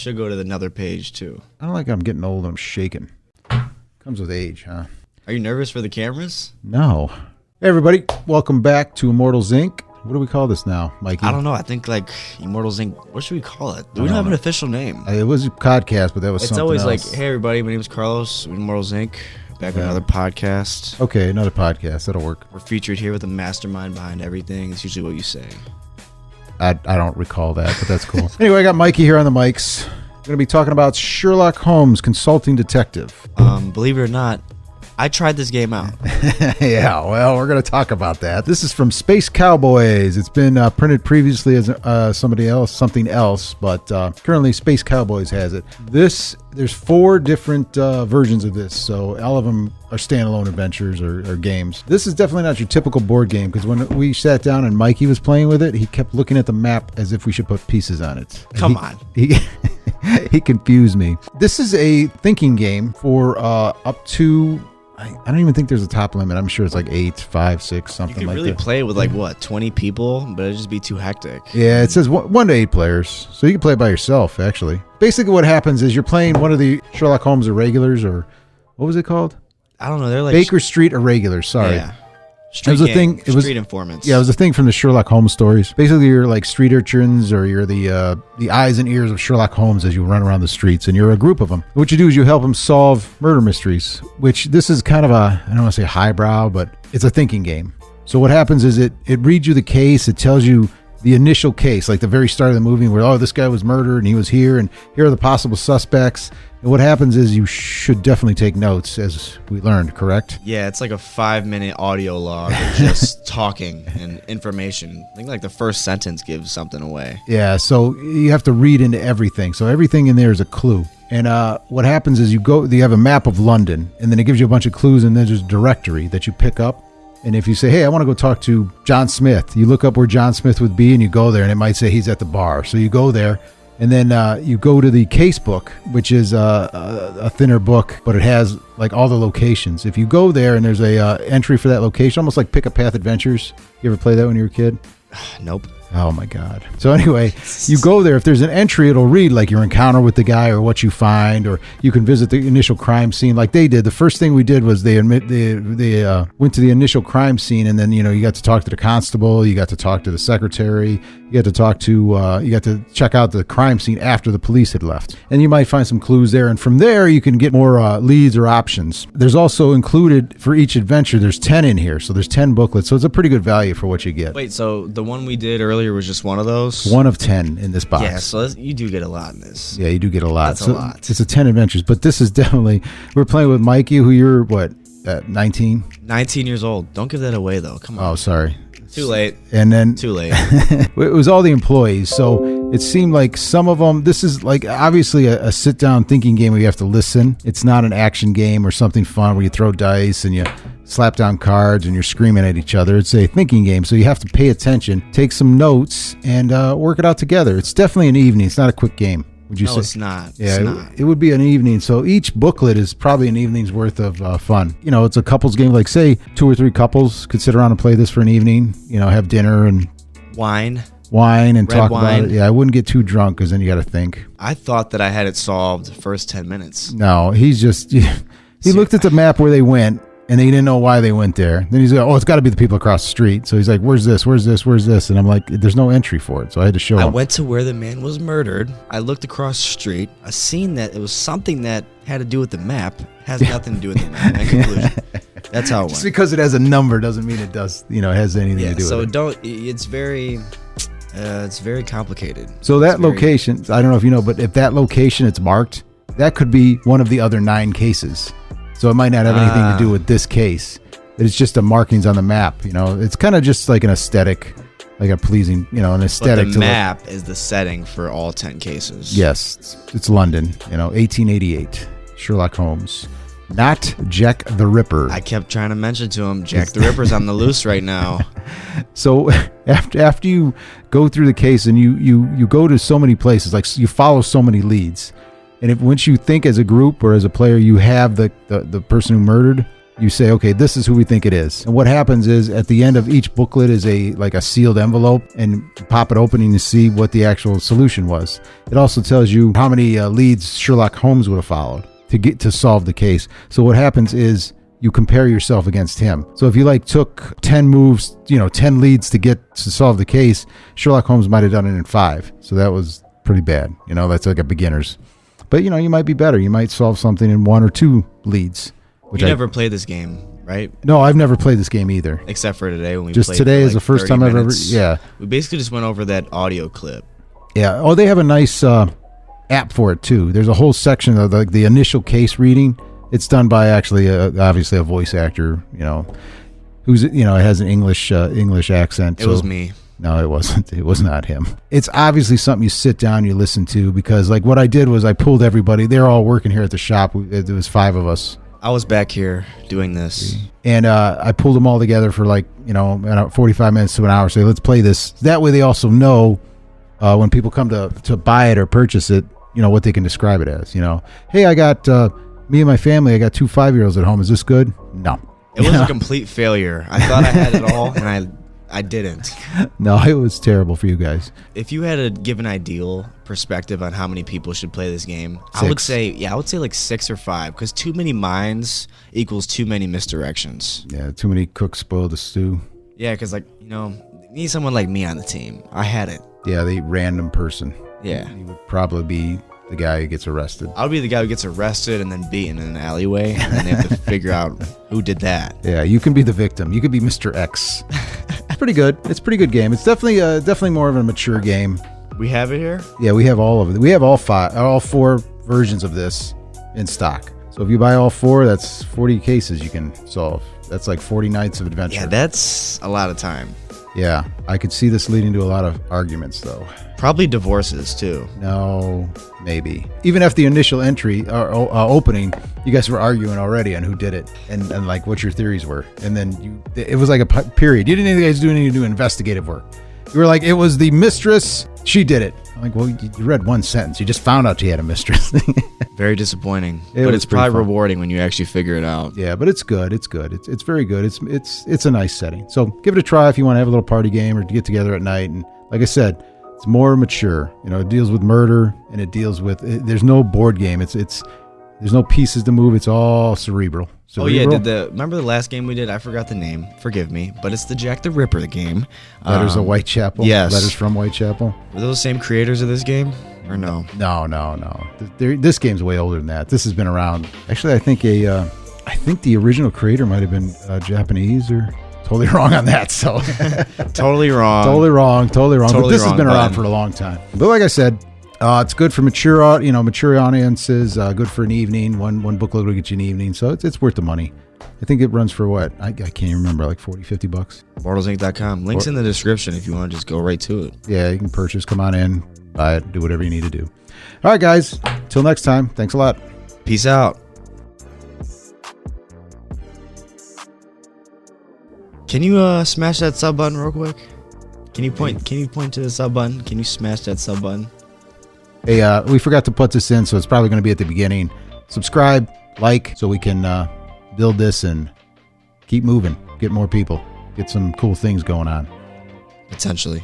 Should go to another page, too. I don't like I'm getting old and I'm shaking. Comes with age, huh? Are you nervous for the cameras? No. Hey, everybody. Welcome back to Immortals, Inc. What do we call this now, Mikey? I don't know. I think, like, Immortals Inc. What should we call it? We don't have an official name. It was a podcast, but that was It's something always else. like, hey, everybody, my name is Carlos, Immortals Inc. Back with another podcast. Okay, another podcast. That'll work. We're featured here with the mastermind behind everything. It's usually what you say. I don't recall that, but that's cool. Anyway, I got Mikey here on the mics. We're going to be talking about Sherlock Holmes, Consulting Detective. Believe it or not, I tried this game out. Yeah, well, we're going to talk about that. This is from Space Cowboys. It's been printed previously as something else, but currently Space Cowboys has it. There's 4 different versions of this, so all of them are standalone adventures or games. This is definitely not your typical board game, because when we sat down and Mikey was playing with it, he kept looking at the map as if we should put pieces on it. Come on. He confused me. This is a thinking game for up to... I don't even think there's a top limit. I'm sure it's like 8, 5, 6, something like that. You could really play with like, what, 20 people? But it'd just be too hectic. Yeah, it says 1 to 8 players. So you can play it by yourself, actually. Basically what happens is you're playing one of the Sherlock Holmes Irregulars, or what was it called? I don't know. They're like... Baker Street Irregulars, sorry. Yeah. Street informants. Yeah, it was a thing from the Sherlock Holmes stories. Basically, you're like street urchins, or you're the eyes and ears of Sherlock Holmes as you run around the streets, and you're a group of them. What you do is you help him solve murder mysteries, which this is kind of I don't want to say highbrow, but it's a thinking game. So what happens is it reads you the case, it tells you the initial case, like the very start of the movie where, this guy was murdered and he was here, and here are the possible suspects. And what happens is you should definitely take notes, as we learned, correct? Yeah, it's like a 5-minute audio log of just talking and information. I think like the first sentence gives something away. Yeah, so you have to read into everything. So everything in there is a clue. And what happens is you have a map of London, and then it gives you a bunch of clues, and then there's a directory that you pick up. And if you say, hey, I want to go talk to John Smith, you look up where John Smith would be, and you go there, and it might say he's at the bar. So you go there. And then you go to the case book, which is a thinner book, but it has like all the locations. If you go there and there's a entry for that location, almost like Pick a Path Adventures. You ever play that when you were a kid? Nope. Oh, my God. So anyway, you go there. If there's an entry, it'll read like your encounter with the guy or what you find, or you can visit the initial crime scene like they did. The first thing we did was they went to the initial crime scene, and then, you got to talk to the constable, you got to talk to the secretary, you got to check out the crime scene after the police had left. And you might find some clues there, and from there you can get more leads or options. There's also included for each adventure, there's 10 in here, so there's 10 booklets, so it's a pretty good value for what you get. Wait, so the one we did earlier was just one of those? 1 of 10 in this box. Yeah, so you do get a lot in this. Yeah, you do get a lot. That's a lot. It's a 10 adventures, but this is definitely... We're playing with Mikey, who you're, 19? 19 years old. Don't give that away, though. Come on. Oh, sorry. Too late. And then... Too late. It was all the employees, so it seemed like some of them... This is like obviously a sit-down thinking game where you have to listen. It's not an action game or something fun where you throw dice and you slap down cards and you're screaming at each other. It's a thinking game, so you have to pay attention, take some notes, and work it out together. It's definitely an evening. It's not a quick game. Would you say? No, it's not. Yeah, it's not. It would be an evening. So each booklet is probably an evening's worth of fun. It's a couples game. Like, say 2 or 3 couples could sit around and play this for an evening. Have dinner and wine and red talk wine. about it. Yeah, I wouldn't get too drunk, because then you got to think. I thought that I had it solved the first 10 minutes. No, he's just... He looked at the map where they went, and he didn't know why they went there. Then he's like, it's got to be the people across the street. So he's like, where's this? Where's this? Where's this? And I'm like, there's no entry for it. So I had to show him. I went to where the man was murdered. I looked across the street. I seen that it was something that had to do with the map. Has nothing to do with the map. In conclusion. That's how it went. Just because it has a number doesn't mean it does, has anything to do with it. It's very complicated. So that location, I don't know if you know, but if that location it's marked, that could be one of the other 9 cases. So it might not have anything to do with this case. It's just the markings on the map. It's kind of just like an aesthetic, like a pleasing, an aesthetic. But the map is the setting for all 10 cases. Yes, it's London. 1888. Sherlock Holmes, not Jack the Ripper. I kept trying to mention to him, Jack the Ripper's on the loose right now. So after you go through the case and you go to so many places, like you follow so many leads. And once you think as a group or as a player, you have the person who murdered, You say, okay, this is who we think it is. And what happens is at the end of each booklet is a sealed envelope, and you pop it open and you see what the actual solution was. It also tells you how many leads Sherlock Holmes would have followed to solve the case. So what happens is you compare yourself against him. So if you took 10 moves, 10 leads to solve the case, Sherlock Holmes might have done it in 5. So that was pretty bad. That's like a beginner's. But you might be better. You might solve something in 1 or 2 leads. You never played this game, right? No, I've never played this game either. Except for today when we just played. Today is the first time I've ever. Yeah. We basically just went over that audio clip. Yeah. Oh, they have a nice app for it too. There's a whole section of the initial case reading. It's done by actually obviously a voice actor. Who's it has an English accent. It was me. No, it wasn't. It was not him. It's obviously something you sit down, you listen to, because what I did was I pulled everybody. They're all working here at the shop. There was 5 of us. I was back here doing this. And I pulled them all together for 45 minutes to an hour. So let's play this. That way they also know when people come to buy it or purchase it, what they can describe it as. Hey, I got me and my family, I got 2 5-year-olds at home. Is this good? No. It was a complete failure. I thought I had it all, and I didn't. No, it was terrible for you guys. If you had to give an ideal perspective on how many people should play this game, 6. I would say like 6 or 5, because too many minds equals too many misdirections. Yeah, too many cooks spoil the stew. Yeah, because need someone like me on the team. I had it. Yeah, the random person. Yeah. He would probably be the guy who gets arrested. I'll be the guy who gets arrested and then beaten in an alleyway, and then they have to figure out who did that. Yeah, you can be the victim. You could be Mr. X. It's pretty good. It's a pretty good game. It's definitely more of a mature game. We have it here? Yeah, we have all of it. We have all 4 versions of this in stock. So if you buy all 4, that's 40 cases you can solve. That's like 40 nights of adventure. Yeah, that's a lot of time. Yeah, I could see this leading to a lot of arguments, though. Probably divorces, too. No, maybe. Even after the initial entry or opening, you guys were arguing already on who did it and what your theories were. And then it was like a period. You didn't guys do any investigative work. You were like, it was the mistress. She did it. I'm like, well, you read one sentence. You just found out she had a mistress. Very disappointing. But it's probably rewarding when you actually figure it out. Yeah, but it's good. It's good. It's very good. It's a nice setting. So give it a try if you want to have a little party game or to get together at night. And like I said, it's more mature. It deals with murder, and it deals with. There's no board game. There's no pieces to move. It's all cerebral. Oh yeah, remember the last game we did? I forgot the name. Forgive me, but it's the Jack the Ripper game. Letters of Whitechapel. Yes, Letters from Whitechapel. Were those the same creators of this game, or no? No. This game's way older than that. This has been around. Actually, I think the original creator might have been Japanese or. Totally wrong on that. So Totally wrong. But this has been around for a long time. But like I said, it's good for mature audiences. Good for an evening. One booklet will get you an evening, so it's worth the money. I think it runs for what? I can't even remember, like $40-50. Immortalsinc.com. Links in the description if you want to just go right to it. Yeah, you can purchase. Come on in, buy it, do whatever you need to do. All right, guys. Till next time. Thanks a lot. Peace out. Can you smash that sub button real quick? Can you point to the sub button? Can you smash that sub button? Hey, we forgot to put this in, so it's probably going to be at the beginning. Subscribe, like, so we can build this and keep moving, get more people, get some cool things going on. Potentially.